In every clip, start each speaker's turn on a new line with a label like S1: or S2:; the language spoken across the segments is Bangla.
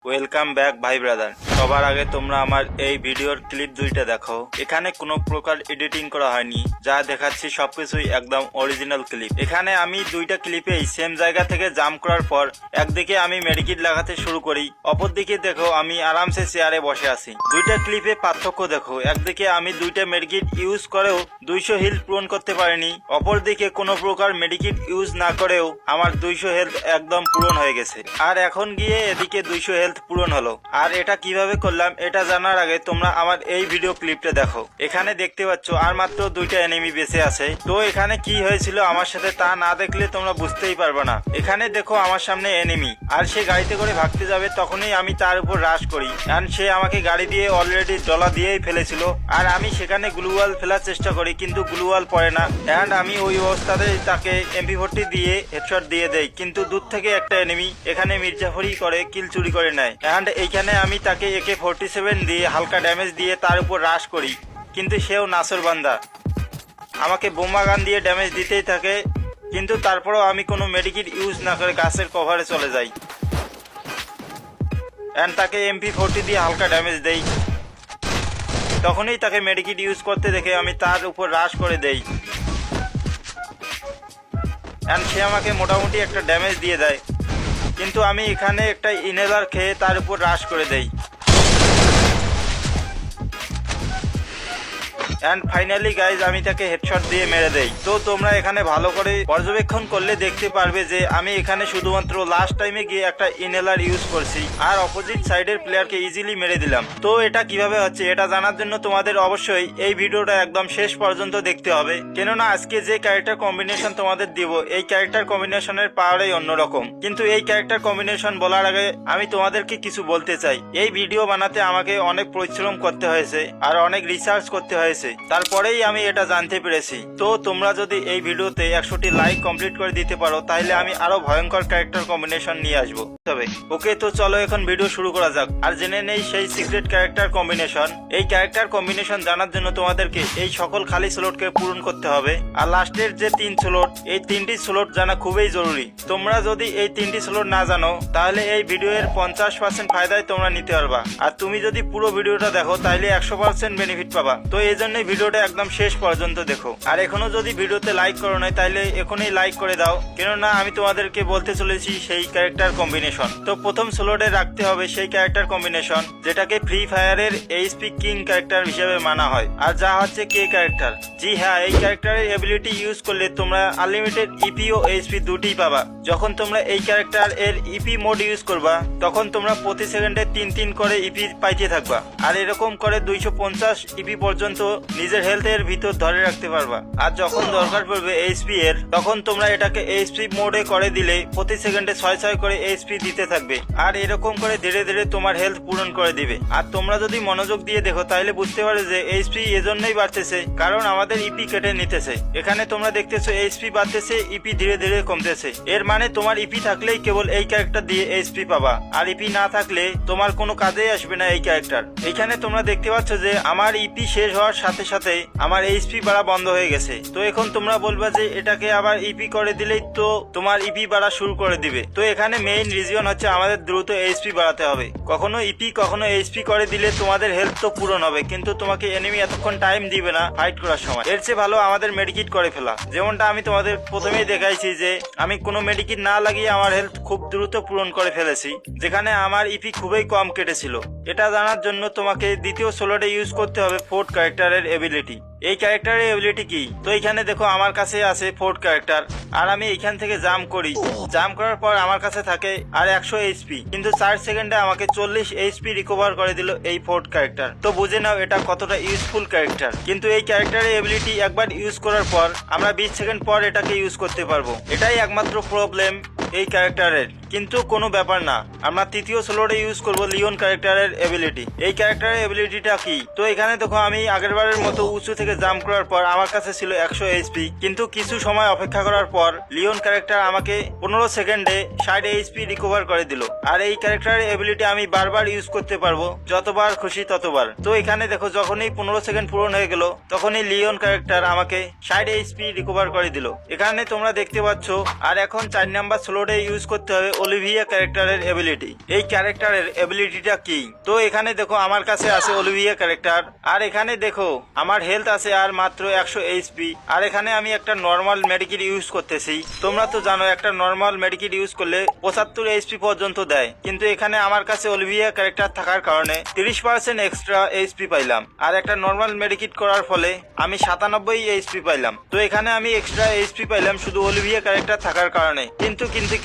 S1: ওয়েলকাম ব্যাক ভাই ব্রাদার। সবার আগে তোমরা আমার এই ভিডিওর ক্লিপ দুইটা দেখো। এখানে কোনো প্রকার এডিটিং করা হয়নি, যা দেখাচ্ছি সবকিছুই একদম অরিজিনাল ক্লিপ। এখানে আমি দুইটা ক্লিপেই সেম জায়গা থেকে জাম্প করার পর একদিকে আমি মেডিকিট লাগাতে শুরু করি, অপরদিকে দেখো আমি আরামসে চেয়ারে বসে আছি। দুইটা ক্লিপে পার্থক্য দেখো, একদিকে আমি দুইটা মেডিকিট ইউজ করেও 200 হেলথ পূরণ করতে পারিনি, অপরদিকে কোনো প্রকার মেডিকিট ইউজ না করেও আমার 200 হেলথ একদম পূরণ হয়ে গেছে। আর এখন গিয়ে এদিকে 200 হেলথ পূরণ হলো। আর এটা কিভাবে করলাম এটা জানার আগে তোমরা আমার এই ভিডিও ক্লিপটা দেখো। এখানে দেখতে পাচ্ছ আর মাত্র দুইটা এনিমি বেঁচে আছে। তো এখানে কি হয়েছিল আমার সাথে তা না দেখলে তোমরা বুঝতেই পারবে না। এখানে দেখো আমার সামনে এনিমি, আর সে গাড়িতে করে ভাগতে যাবে, তখনই আমি তার উপর রাশ করি। এন্ড সে আমাকে গাড়ি দিয়ে অলরেডি ডলা দিয়েই ফেলেছিল, আর আমি সেখানে গ্লুওয়াল ফেলার চেষ্টা করি, কিন্তু গ্লুওয়াল পড়ে না। এন্ড আমি ওই অবস্থাতে তাকে MP40 দিয়ে হেডশট দিয়ে দেই, কিন্তু দূর থেকে একটা এনিমি এখানে মির্জাফরি করে কিল চুরি করে নেয়। এন্ড এইখানে আমি তাকে AK-47 দিয়ে হালকা ড্যামেজ দিয়ে তার উপর রাশ করি, কিন্তু সেও নাসর বান্দা আমাকে বোমা গান দিয়ে ড্যামেজ দিতেই থাকে। কিন্তু তারপরেও আমি কোনো মেডিকিট ইউজ না করে গাছের কভারে চলে যাই এন্ড তাকে MP40 দিয়ে হালকা ড্যামেজ দেই। তখনই তাকে মেডিকিট ইউজ করতে দেখে আমি তার উপর রাশ করে দেই, এন্ড সে আমাকে মোটামুটি একটা ড্যামেজ দিয়ে দেয়। কিন্তু আমি এখানে একটা ইনহেলার খেয়ে তার উপর রাশ করে দেই। এন্ড ফাইনালি গাইজ আমি তাকে হেডশট দিয়ে মেরে দেই। তো তোমরা এখানে ভালো করে পর্যবেক্ষণ করলে দেখতে পারবে যে আমি এখানে শুধুমাত্র লাস্ট টাইমে গিয়ে একটা ইনহেলার ইউজ করছি, আর অপোজিট সাইডের প্লেয়ারকে ইজিলি মেরে দিলাম। তো এটা কিভাবে হচ্ছে এটা জানার জন্য তোমাদের অবশ্যই এই ভিডিওটা একদম শেষ পর্যন্ত দেখতে হবে, কেননা আজকে যে ক্যারেক্টার কম্বিনেশন তোমাদের দিব এই ক্যারেক্টার কম্বিনেশনের পাওয়ারই অন্যরকম। কিন্তু এই ক্যারেক্টার কম্বিনেশন বলার আগে আমি তোমাদেরকে কিছু বলতে চাই। এই ভিডিও বানাতে আমাকে অনেক পরিশ্রম করতে হয়েছে আর অনেক রিসার্চ করতে হয়েছে, তারপরেই আমি এটা জানতে পেরেছি। তো তোমরা যদি এই ভিডিওতে 100টি লাইক কমপ্লিট করে দিতে পারো তাহলে আমি আরো ভয়ঙ্কর ক্যারেক্টার কম্বিনেশন নিয়ে আসবো। তবে ওকে, তো চলো এখন ভিডিও শুরু করা যাক আর জেনে নেই সেই সিক্রেট ক্যারেক্টার কম্বিনেশন। এই ক্যারেক্টার কম্বিনেশন জানার জন্য তোমাদেরকে এই সকল খালি স্লটকে পূরণ করতে হবে, আর লাস্টের যে 3 স্লট এই 3টি স্লট জানা খুবই জরুরি। তোমরা যদি এই 3টি স্লট না জানো তাহলে এই ভিডিওর 50% ফায়দায় তোমরা নিতে পারবা, আর তুমি যদি পুরো ভিডিওটা দেখো তাহলে 100% বেনিফিট পাবা। তো এই জন্য ভিডিওটা একদম শেষ পর্যন্ত দেখো। আর এখনো যদি ভিডিওতে লাইক করো নাই তাহলে এখনই লাইক করে দাও, কেননা আমি তোমাদেরকে বলতে চলেছি সেই ক্যারেক্টার কম্বিনেশন। তো প্রথম স্লটে রাখতে হবে সেই ক্যারেক্টার কম্বিনেশন যেটাকে ফ্রি ফায়ারের HP কিং ক্যারেক্টার হিসেবে মানা হয়, আর যা হচ্ছে কে ক্যারেক্টার। জি হ্যাঁ, এই ক্যারেক্টারের এবিলিটি ইউজ করলে তোমরা আনলিমিটেড EP ও HP দুটিই পাবা। যখন তোমরা এই ক্যারেক্টার এর EP মোড ইউজ করবা তখন তোমরা প্রতি সেকেন্ডে 3 করে EP পাইতে থাকবা, আর এরকম করে 250 EP পর্যন্ত নিজের হেলথের ভিতর ধরে রাখতে পারবা। আর যখন দরকার পড়বে HP এর তখন তোমরা এটাকে HP মোডে করে দিলে প্রতি সেকেন্ডে 6 করে HP দিতে থাকবে, আর এরকম করে ধীরে ধীরে তোমার হেলথ পূরণ করে দিবে। আর তোমরা যদি মনোযোগ দিয়ে দেখো তাহলে বুঝতে পারবে যে HP এজন্যই বাড়তেছে কারণ আমাদের EP কেটে নিতেছে। এখানে তোমরা দেখতেছো HP বাড়তেছে, EP ধীরে ধীরে কমতেছে। এর মানে তোমার EP থাকলেই কেবল এই ক্যারেক্টার দিয়ে HP পাবা, আর EP না থাকলে তোমার কোনো কাজেই আসবে না এই ক্যারেক্টার। এখানে তোমরা দেখতে পাচ্ছ যে আমার EP শেষ হওয়ার সাথে সাথে আমার HP বাড়া বন্ধ হয়ে গেছে। তো এখন তোমরা বলবা যে এটাকে আবার EP করে দিলেই তো তোমার EP বাড়া শুরু করে দিবে। তো এখানে মেইন রিজন হচ্ছে আমাদের দ্রুত HP বাড়াতে হবে। কখনো EP কখনো HP করে দিলে তোমাদের হেলথ তো পূরণ হবে, কিন্তু তোমাকে এনিমি এতক্ষণ টাইম দিবে না ফাইট করার সময়। এর চেয়ে ভালো আমাদের মেডিকিট করে ফেলা, যেমনটা আমি তোমাদের প্রথমেই দেখাইছি যে আমি কোনো মেডিকিট না লাগিয়ে আমার হেলথ খুব দ্রুত পূরণ করে ফেলেছি, যেখানে আমার EP খুবই কম কেটেছিল। এটা জানার জন্য তোমাকে দ্বিতীয় স্লটে ইউজ করতে হবে ফোর্থ ক্যারেক্টারের এবিলিটি। এই ক্যারেক্টারের এবিলিটি কি? তো এখানে দেখো আমার কাছে আছে ফোর্থ ক্যারেক্টার, আর আমি এখান থেকে জাম্প করি। জাম্প করার পর আমার কাছে থাকে আর 100 HP, কিন্তু 4 সেকেন্ডে আমাকে 40 HP রিকভার করে দিল এই ফোর্থ ক্যারেক্টার। তো বুঝে নাও এটা কতটা ইউজফুল ক্যারেক্টার। কিন্তু এই ক্যারেক্টারের এবিলিটি একবার ইউজ করার পর আমরা 20 সেকেন্ড পর এটাকে ইউজ করতে পারবো। এটাই একমাত্র প্রবলেম এই ক্যারেক্টারের, কিন্তু কোনো ব্যাপার না। আমরা তৃতীয় স্লটে ইউজ করব লিওন ক্যারেক্টারের এবিলিটি। এই ক্যারেক্টারের এবিলিটিটা কি? তো এখানে দেখো আমি আগেরবারের মতো উঁচু থেকে জাম্প করার পর আমার কাছে ছিল 100 HP, কিন্তু কিছু সময় অপেক্ষা করার পর লিওন ক্যারেক্টার আমাকে 15 সেকেন্ডে 60 HP রিকভার করে দিল। আর এই ক্যারেক্টারের এবিলিটি আমি বারবার ইউজ করতে পারবো, যতবার খুশি ততবার। তো এখানে দেখো যখনই 15 সেকেন্ড পূরণ হয়ে গেল তখনই লিওন ক্যারেক্টার আমাকে 60 HP রিকভার করে দিল। এখানে তোমরা দেখতে পাচ্ছ। আর এখন 4 নাম্বার স্লটে ইউজ করতে হবে অলিভিয়া ক্যারেক্টারের এবিলিটি। এই ক্যারেক্টারের এবিলিটিটা কি? তো এখানে দেখো আমার কাছে আছে অলিভিয়া ক্যারেক্টার, আর এখানে দেখো আমার হেলথ আছে আর মাত্র 100 এইচপি, আর এখানে আমি একটা নর্মাল মেডিকিট ইউজ করতেছি। তোমরা তো জানো একটা নর্মাল মেডিকিট ইউজ করলে 75 এইচপি পর্যন্ত দেয়, কিন্তু এখানে আমার কাছে অলিভিয়া ক্যারেক্টার থাকার কারণে 30% এক্সট্রা এইচপি পাইলাম, আর একটা নর্মাল মেডিকিট করার ফলে আমি 97 এইচপি পাইলাম। তো এখানে আমি এক্সট্রা এইচপি পাইলাম শুধু অলিভিয়া ক্যারেক্টার থাকার কারণে।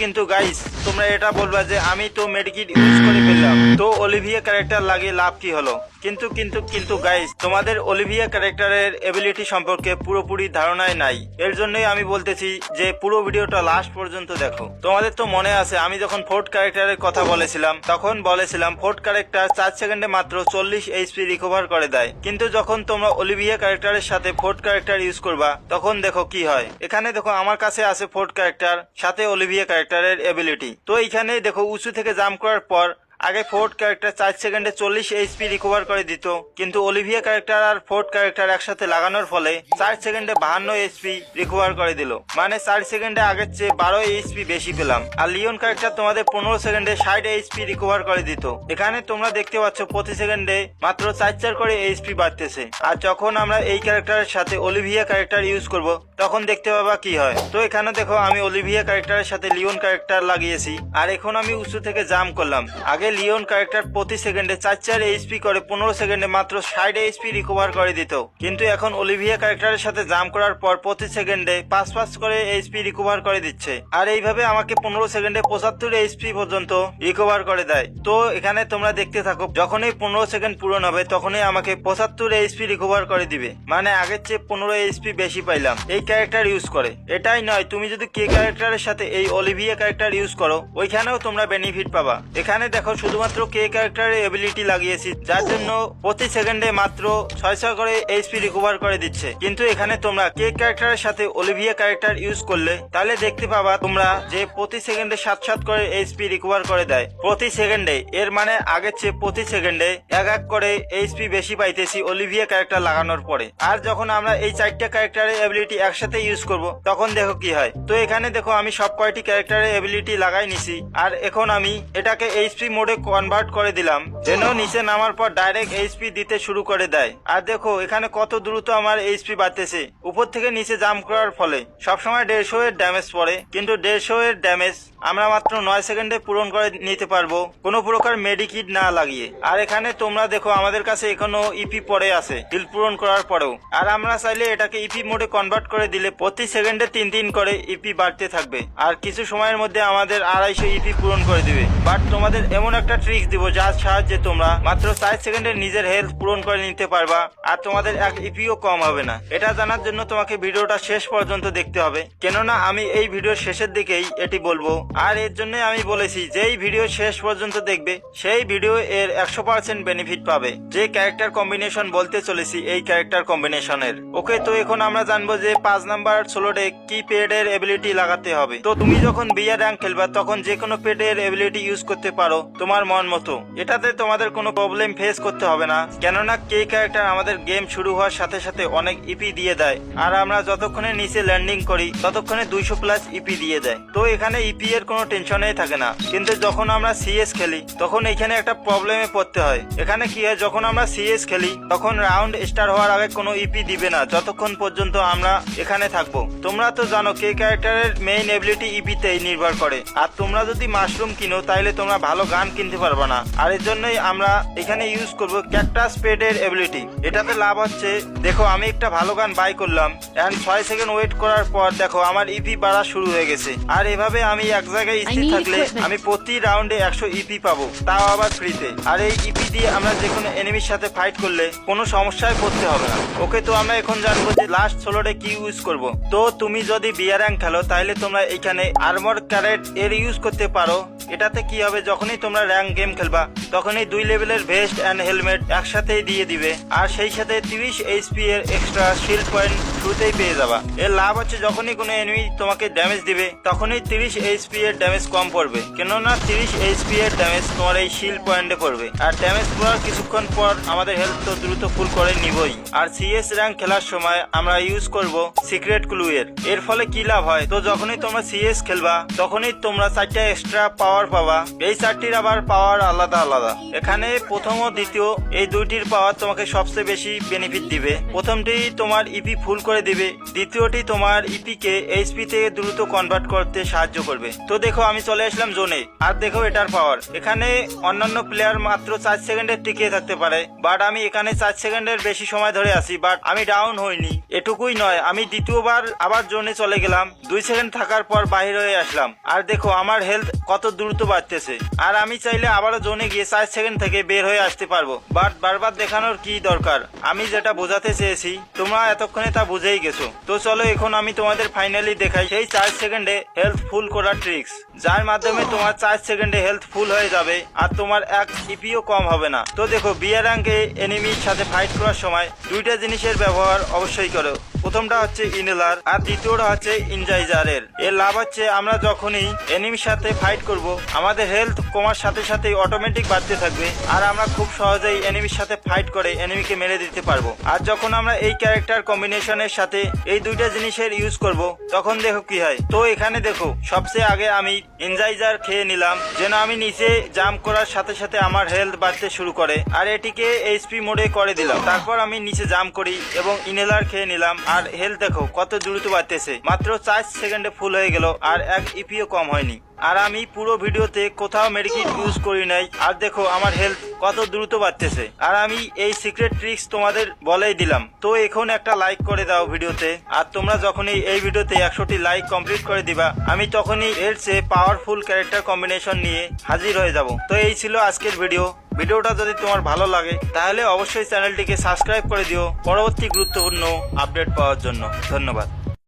S1: কিন্তু গাইস, তোমরা এটা বলবা যে আমি তো মেডিকিট ইউজ করে ফেললাম, তো অলিভিয়া ক্যারেক্টার লাগিয়ে লাভ কি হলো? কিন্তু গাইস, তোমাদের অলিভিয়া ক্যারেক্টারের এবিলিটি সম্পর্কে পুরোপুরি ধারণাই নাই। এর জন্যই আমি বলতেছি যে পুরো ভিডিওটা লাস্ট পর্যন্ত দেখো। তোমাদের তো মনে আছে আমি যখন ফোর্থ ক্যারেক্টারের কথা বলেছিলাম তখন বলেছিলাম ফোর্থ ক্যারেক্টার 4 সেকেন্ডে মাত্র 40 এইচপি রিকভার করে দেয়, কিন্তু যখন তোমরা অলিভিয়া ক্যারেক্টারের সাথে ফোর্থ ক্যারেক্টার ইউজ করবা তখন দেখো কি হয়। এখানে দেখো আমার কাছে আছে ফোর্থ ক্যারেক্টার সাথে অলিভিয়া ক্যারেক্টারের এবিলিটি। তো এখানে দেখো উঁচু থেকে জাম্প করার পর আগে ফোর্থ ক্যারেক্টার 4 সেকেন্ডে 40 এইচপি রিকভার করে দিত, কিন্তু অলিভিয়া ক্যারেক্টার আর ফোর্থ ক্যারেক্টার একসাথে লাগানোর ফলে 4 সেকেন্ডে 52 এইচপি রিকভার করে দিল, মানে 4 সেকেন্ডে আগের চেয়ে 12 এইচপি বেশি পেলাম। আর লিওন ক্যারেক্টার তোমাদের 15 সেকেন্ডে 60 এইচপি রিকভার করে দিত। এখানে তোমরা দেখতে পাচ্ছ প্রতি সেকেন্ডে মাত্র 4 করে এইচপি বাড়তেছে। আর যখন আমরা এই ক্যারেক্টারের সাথে অলিভিয়া ক্যারেক্টার ইউজ করব তখন দেখতে পাবা কি হয়। তো এখানে দেখো আমি অলিভিয়া ক্যারেক্টারের সাথে লিওন ক্যারেক্টার লাগিয়েছি, আর এখন আমি উঁচু থেকে জাম্প করলাম। আগে লিওন ক্যারেক্টার প্রতি সেকেন্ডে 4 এইচপি করে 15 সেকেন্ডে মাত্র 60 এইচপি রিকভার করে দিত, কিন্তু এখন অলিভিয়া ক্যারেক্টারের সাথে জাম্প করার পর প্রতি সেকেন্ডে 5 করে এইচপি রিকভার করে দিচ্ছে, আর এইভাবে আমাকে 15 সেকেন্ডে 75 এইচপি পর্যন্ত রিকভার করে দেয়। তো এখানে তোমরা দেখতে থাকো, যখনই 15 সেকেন্ড পূরণ হবে তখনই আমাকে 75 এইচপি রিকভার করে দিবে, মানে আগের চেয়ে 15 এইচপি বেশি পাইলাম এই ক্যারেক্টার ইউজ করে। এটাই নয়, তুমি যদি কে ক্যারেক্টারের সাথে এই অলিভিয়া ক্যারেক্টার ইউজ করো ওইখানেও তোমরা বেনিফিট পাবা। এখানে দেখো শুধুমাত্র কে ক্যারেক্টারের এবিলিটি লাগিয়েছি, যার জন্য প্রতি সেকেন্ডে মাত্র 6 করে এইচপি রিকভার করে দিচ্ছে, কিন্তু এখানে তোমরা কে ক্যারেক্টারের সাথে অলিভিয়া ক্যারেক্টার ইউজ করলে তাহলে দেখতে পাবা তোমরা যে প্রতি সেকেন্ডে 7 করে এইচপি রিকভার করে দেয় প্রতি সেকেন্ডে। এর মানে আগের চেয়ে প্রতি সেকেন্ডে 1 করে এইচপি বেশি পাইতেছি অলিভিয়া ক্যারেক্টার লাগানোর পরে। আর যখন আমরা এই 4টা ক্যারেক্টারের এবিলিটি একসাথে ইউজ করব তখন দেখো কি হয়। তো এখানে দেখো আমি সব কয়টি ক্যারেক্টারের এবিলিটি লাগাই নিছি, আর এখন আমি এটাকে এইচপি মোডে কনভার্ট করে দিলাম, যেন নিচে নামার পর ডাইরেক্ট এইচপি দিতে শুরু করে দেয়। আর দেখো এখানে কত দ্রুত আমার এইচপি বাড়তেছে উপর থেকে নিচে জাম্প করার ফলে। সবসময় 150 এর ড্যামেজ পড়ে, কিন্তু 150 এর ড্যামেজ আমরা মাত্র 9 সেকেন্ডে পূরণ করে নিতে পারবো কোনো প্রকার মেডিকিট না লাগিয়ে। আর এখানে তোমরা দেখো আমাদের কাছে এখনো ইপি পড়ে আছে হিল পূরণ করার পরেও, আর আমরা চাইলে এটাকে ইপি মোডে কনভার্ট করে দিলে প্রতি সেকেন্ডে 3 করে ইপি বাড়তে থাকবে, আর কিছু সময়ের মধ্যে আমাদের 250 ইপি পূরণ করে দিবে। বাট তোমাদের এমন একটা ট্রিক্স দিব যার সাহায্যে তোমরা মাত্র 4 সেকেন্ডে নিজের হেলথ পূরণ করে নিতে পারবা, আর তোমাদের 1 ইপিও কম হবে না। এটা জানার জন্য তোমাকে ভিডিওটা শেষ পর্যন্ত দেখতে হবে, কেননা আমি এই ভিডিওর শেষের দিকেই এটি বলবো। আর এর জন্য আমি বলেছি যেই ভিডিও শেষ পর্যন্ত দেখবে সেই ভিডিও এর 100% বেনিফিট পাবে। যে ক্যারেক্টার কম্বিনেশন বলতে চলেছি এই ক্যারেক্টার কম্বিনেশনের। ওকে, তো এখন আমরা জানবো যে 5 নাম্বার সোলোডে কি পেডের এবিলিটি লাগাতে হবে। তো তুমি যখন বিয়ার র্যাঙ্ক খেলবা তখন যে কোনো পেডের এবিলিটি ইউজ করতে পারো তোমার মন মতো, এটাতে তোমাদের কোনো প্রবলেম ফেস করতে হবে না, কেননা কে ক্যারেক্টার আমাদের গেম শুরু হওয়ার সাথে সাথে অনেক ইপি দিয়ে দেয়, আর আমরা যতক্ষণে নিচে ল্যান্ডিং করি ততক্ষণে 200+ ইপি দিয়ে দেয়। তো এখানে ইপি এর কোনো টেনশনই থাকে না, কিন্তু যখন আমরা সিএস খেলি তখন এখানে একটা প্রবলেমে পড়তে হয়। এখানে কি হয়, যখন আমরা সিএস খেলি তখন রাউন্ড স্টার্ট হওয়ার আগে কোনো ইপি দিবে না যতক্ষণ পর্যন্ত আমরা এখানে থাকবো। তোমরা তো জানো কে ক্যারেক্টারের মেইন এবিলিটি ইপিতেই নির্ভর করে, আর তোমরা যদি মাশরুম কিনো তাহলে তোমরা ভালো গান কিনতে পারবে না। আর এর জন্যই আমরা এখানে ইউজ করব ক্যাকটাস পেডের এবিলিটি। এটাতে লাভ হচ্ছে, দেখো আমি একটা ভালো গান বাই করলাম এন্ড 6 সেকেন্ড ওয়েট করার পর দেখো আমার ইপি বাড়া শুরু হয়ে গেছে। আর এভাবে আমি এক জায়গায় স্থির থাকলে আমি প্রতি রাউন্ডে 100 ইপি পাবো, তাও আবার ফ্রিতে। আর এই ইপি দিয়ে আমরা যে কোনো এনিমির সাথে ফাইট করলে কোনো সমস্যায় পড়তে হবে না। ওকে, তো আমরা এখন জানবো যে লাস্ট সোলোডে কি ইউজ করব। তো তুমি যদি বিয়ার র্যাঙ্ক খেলো তাহলে তোমরা এখানে আর্মর ক্যারেট এর ইউজ করতে পারো, এটাতে কি হবে, যখনই তোমরা র্যাঙ্ক গেম খেলবা তখনই 2 লেভেলের ভেস্ট এন্ড হেলমেট একসাথেই দিয়ে দিবে, আর সেই সাথে 30 এইচপি এর এক্সট্রা শিল্ড পয়েন্ট শুরুতেই পেয়ে যাবা। এর লাভ হচ্ছে যখনই কোনো এনিমি তোমাকে ড্যামেজ দিবে তখনই 30 এইচপি এর ড্যামেজ কম পড়বে, কেননা 30 এইচপি এর ড্যামেজ তোমার এই শিল্ড পয়েন্টে পড়বে। আর ড্যামেজ পড়ার কিছুক্ষণ পর আমাদের হেলথ তো দ্রুত ফুল করে নিবই। আর সিএস র্যাঙ্ক খেলার সময় আমরা ইউজ করব সিক্রেট ক্লু এর ফলে কি লাভ হয়, তো যখনই তোমরা সিএস খেলবা তখনই তোমরা 4টা এক্সট্রা পাওয়ার পাবা। এই 4টির আবার পাওয়ার আলাদা আলাদা। এখানে প্রথম ও দ্বিতীয় এই দুইটির পাওয়ার তোমাকে সবচেয়ে বেশি বেনিফিট দিবে। প্রথমটি তোমার ইপি ফুল করে দিবে, দ্বিতীয়টি তোমার ইপি কে এইচপি তে দ্রুত কনভার্ট করতে সাহায্য করবে। তো দেখো আমি চলে আসলাম জোনে, আর দেখো এটার পাওয়ার। এখানে অন্যান্য প্লেয়ার মাত্র 4 সেকেন্ডের টিকে থাকতে পারে, বাট আমি এখানে 4 সেকেন্ডের বেশি সময় ধরে আছি, বাট আমি ডাউন হইনি। এটুকুই নয়, আমি দ্বিতীয়বার আবার জোনে চলে গেলাম, 2 সেকেন্ড থাকার পর বাইরে হয়ে আসলাম, আর দেখো আমার হেলথ কত দ্রুত বাড়তেছে। আর আমি চাইলে আবারও জোনে গিয়ে 4 সেকেন্ড থেকে বের হয়ে আসতে পারবো, বাট বারবার দেখানোর কি দরকার। আমি যেটা বোঝাতে চেয়েছি তোমরা এতক্ষণে তা বুঝেই গেছো। তো চলো এখন আমি তোমাদের ফাইনালি দেখাই সেই 4 সেকেন্ডে হেলথ ফুল করার ট্রিক্স, যার মাধ্যমে তোমার 4 সেকেন্ডে হেলথ ফুল হয়ে যাবে আর তোমার এক ইপিও কম হবে না। তো দেখো বিয়ার র্যাঙ্কে এনিমির সাথে ফাইট করার সময় দুইটা জিনিসের ব্যবহার অবশ্যই করো। প্রথমটা হচ্ছে ইনহেলার আর দ্বিতীয়টা হচ্ছে ইনজাইজারের। এর লাভ হচ্ছে আমরা যখনই এনিমির সাথে ফাইট করব আমাদের হেলথ কমার সাথে সাথে অটোমেটিক বাড়তে থাকবে, আর আমরা খুব সহজেই এনিমির সাথে ফাইট করে এনিমিকে মেরে দিতে পারবো। আর যখন আমরা এই ক্যারেক্টার কম্বিনেশনের সাথে এই দুইটা জিনিসের ইউজ করব তখন দেখো কি হয়। তো এখানে দেখো সবচেয়ে আগে আমি ইনজাইজার খেয়ে নিলাম, যেন আমি নিচে জাম্প করার সাথে সাথে আমার হেলথ বাড়তে শুরু করে, আর এটিকে এইচপি মোডে করে দিলাম। তারপর আমি নিচে জাম্প করি এবং ইনহেলার খেয়ে নিলাম, আর হেলথ দেখো কত দ্রুত বাড়তেছে, মাত্র 4 সেকেন্ডে ফুল হয়ে গেল আর এক ইপিও কম হয়নি। আর আমি পুরো ভিডিওতে কোথাও মেডিকিট ইউজ করি নাই, আর দেখো আমার হেলথ কত দ্রুত বাড়তেছে। আর আমি এই সিক্রেট ট্রিক্স তোমাদের বলেই দিলাম। তো এখন একটা লাইক করে দাও ভিডিওতে, আর তোমরা যখনই এই ভিডিওতে 100টি লাইক কমপ্লিট করে দিবা আমি তখনই এর চেয়ে পাওয়ারফুল ক্যারেক্টার কম্বিনেশন নিয়ে হাজির হয়ে যাব। তো এই ছিল আজকের ভিডিওটা যদি তোমার ভালো লাগে তাহলে অবশ্যই চ্যানেলটিকে সাবস্ক্রাইব করে দিও পরবর্তী গুরুত্বপূর্ণ আপডেট পাওয়ার জন্য। ধন্যবাদ।